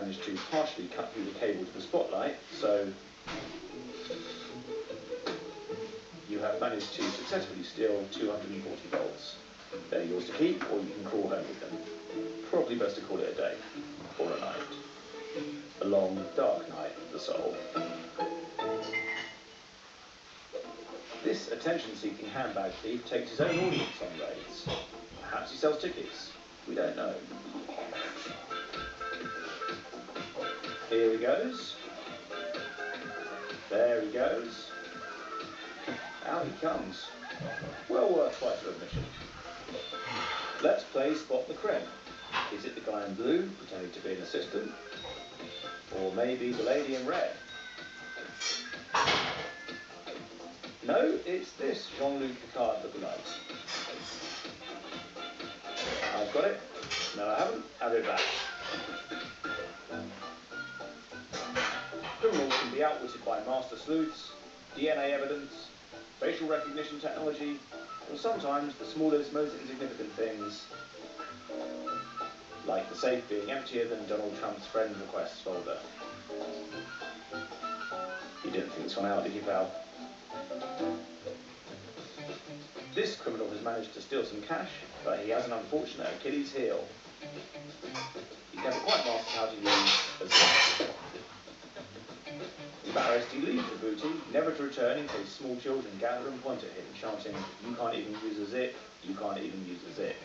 managed to partially cut through the cable to the spotlight, so you have managed to successfully steal 240 volts. They're yours to keep, or you can crawl home with them. Probably best to call it a day, or a night. A long, dark night for the soul. This attention-seeking handbag thief takes his own audience on raids. Perhaps he sells tickets. We don't know. Here he goes. There he goes. Out he comes. Well worth twice your admission. Let's play Spot the Creme. Is it the guy in blue, pretending to be an assistant? Or maybe the lady in red? No, it's this Jean-Luc Picard lookalike. I've got it. No, I haven't. Have it back. Criminals can be outwitted by master sleuths, DNA evidence, facial recognition technology, or sometimes the smallest, most insignificant things, like the safe being emptier than Donald Trump's friend requests folder. You didn't think this one out, did you, pal? This criminal has managed to steal some cash, but he has an unfortunate Achilles heel. He's never quite mastered how to use a zip. Embarrassed, he leaves the booty, never to return in case small children gather and point at him, chanting, "You can't even use a zip, you can't even use a zip."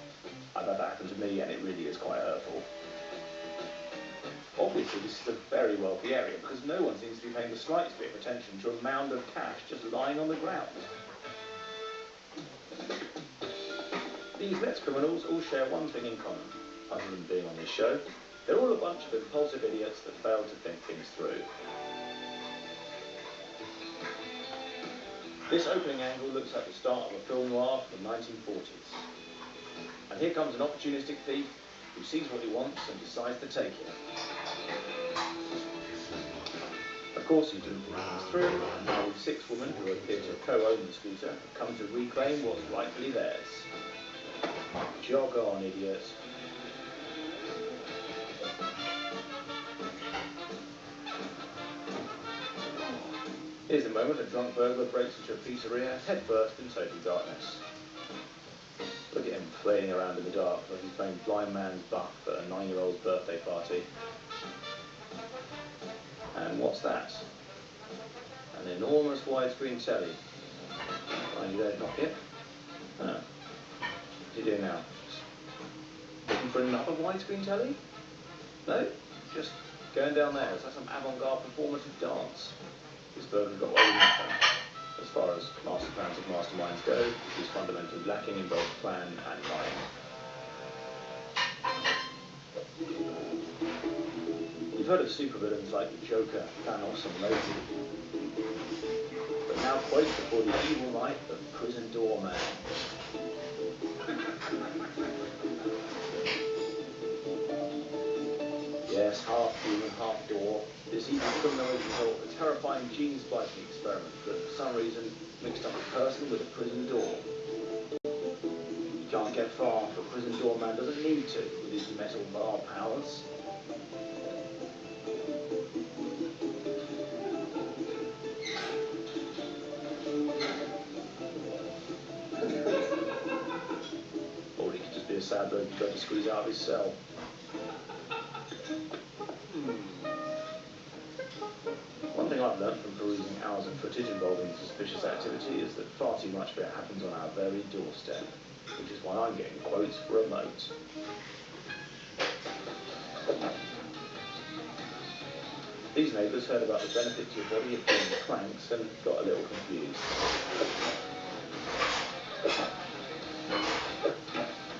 I've had that happen to me, and it really is quite hurtful. Obviously, this is a very wealthy area, because no one seems to be paying the slightest bit of attention to a mound of cash just lying on the ground. These next criminals all share one thing in common, other than being on this show. They're all a bunch of impulsive idiots that fail to think things through. This opening angle looks like the start of a film noir from the 1940s. And here comes an opportunistic thief who sees what he wants and decides to take it. Of course, he didn't think things through, and now 6 women who appear to co-own the scooter have come to reclaim what's rightfully theirs. Jog on, idiot. Here's a moment a drunk burglar breaks into a pizzeria, headfirst in total darkness. Look at him flailing around in the dark like he's playing blind man's buck at a 9-year-old's birthday party. And what's that? An enormous widescreen telly. Are you there to knock it? Oh. What's he doing now? Looking for another widescreen telly? No? Just going down there. Is that some avant-garde performative dance? This burglar got away with nothing. As far as master plans of masterminds go, he's fundamentally lacking in both plan and lying. You've heard of supervillains like the Joker, Thanos and Loki. But now poised before the evil might of Prison Doorman. Yes, half human, half door. This evil criminal is the result of a terrifying gene splicing experiment that, for some reason, mixed up a person with a prison door. He can't get far, but Prison Doorman doesn't need to with his metal bar powers. Or he could just be a sad bloke who tried to squeeze out of his cell. One thing I've learned from perusing hours of footage involving suspicious activity is that far too much of it happens on our very doorstep, which is why I'm getting quotes for a moat. These neighbours heard about the benefit to your body of doing planks and got a little confused.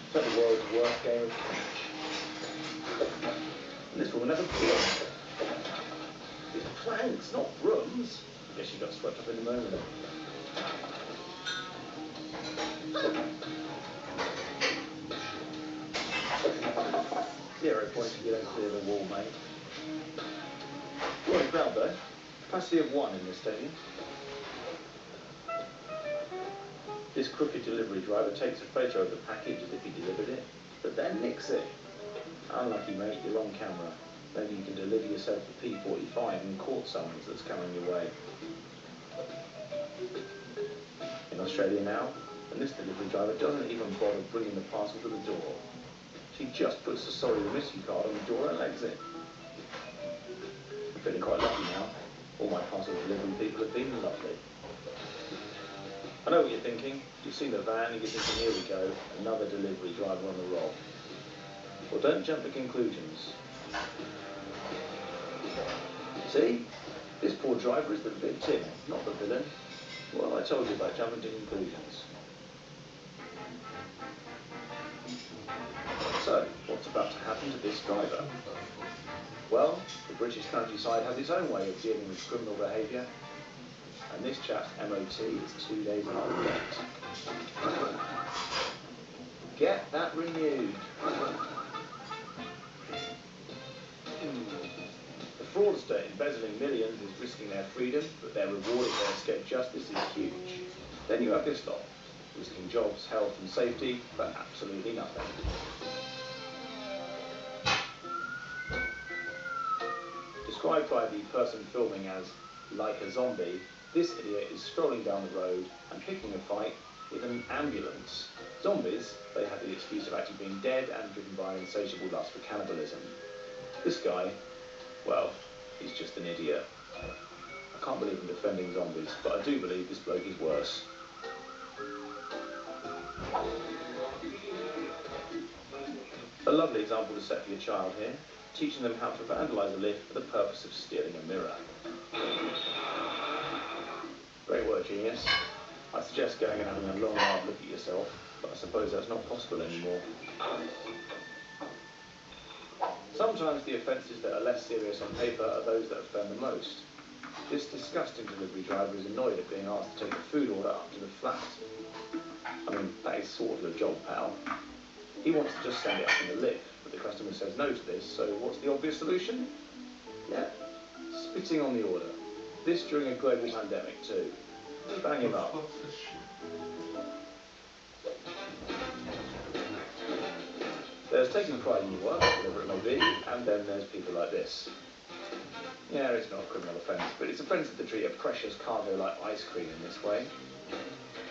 It's like the world's worst game of catch. And this woman has a broom. It's planks, not brooms. I guess she got swept up in the moment. 0 points if you don't clear the wall, mate. What a crowd though. Capacity of 1 in this stadium. This crooked delivery driver takes a photo of the package as if he delivered it, but then nicks it. Unlucky, mate, you're on camera. Maybe you can deliver yourself the P45 and court summons that's coming your way. In Australia now, and this delivery driver doesn't even bother bringing the parcel to the door. She just puts the sorry we miss you card on the door and legs it. I'm feeling quite lucky now. All my parcel delivery people have been lovely. I know what you're thinking. You've seen the van and you're thinking, here we go, another delivery driver on the roll. Well, don't jump to conclusions. See? This poor driver is the victim, not the villain. Well, I told you about jumping to conclusions. So, what's about to happen to this driver? Well, the British countryside has its own way of dealing with criminal behaviour, and this chap's MOT is 2 days on debt. Get that renewed. The fraudster embezzling millions is risking their freedom, but their reward if they escape justice is huge. Then you have this lot, risking jobs, health and safety for absolutely nothing. Described by the person filming as like a zombie, this idiot is strolling down the road and picking a fight with an ambulance. Zombies, they have the excuse of actually being dead and driven by an insatiable lust for cannibalism. This guy, well, he's just an idiot. I can't believe I'm defending zombies, but I do believe this bloke is worse. A lovely example to set for your child here, teaching them how to vandalise a lift for the purpose of stealing a mirror. Great work, genius. I suggest going and having a long hard look at yourself, but I suppose that's not possible anymore. Sometimes the offences that are less serious on paper are those that offend the most. This disgusting delivery driver is annoyed at being asked to take a food order up to the flat. I mean, that is sort of your job, pal. He wants to just send it up in the lift, but the customer says no to this, so what's the obvious solution? Yeah, spitting on the order. This during a global pandemic too. Bang him up. There's taking pride in your work, whatever it may be, and then there's people like this. Yeah, it's not a criminal offence, but it's offensive to treat a precious cargo like ice cream in this way.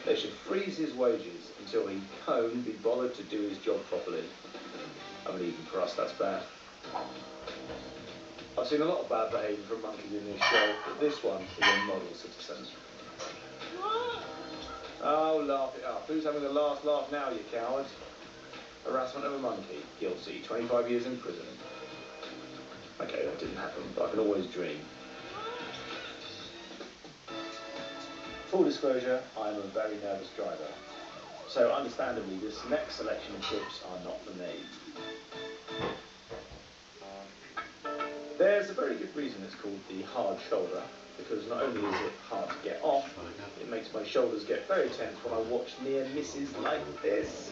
They should freeze his wages until he can be bothered to do his job properly. I mean, even for us, that's bad. I've seen a lot of bad behaviour from monkeys in this show, but this one is a model citizen. Oh, laugh it up. Who's having the last laugh now, you coward? Harassment of a monkey, guilty, 25 years in prison. Okay, that didn't happen, but I can always dream. Full disclosure, I'm a very nervous driver. So understandably, this next selection of tips are not for me. There's a very good reason it's called the hard shoulder, because not only is it hard to get off, it makes my shoulders get very tense when I watch near misses like this.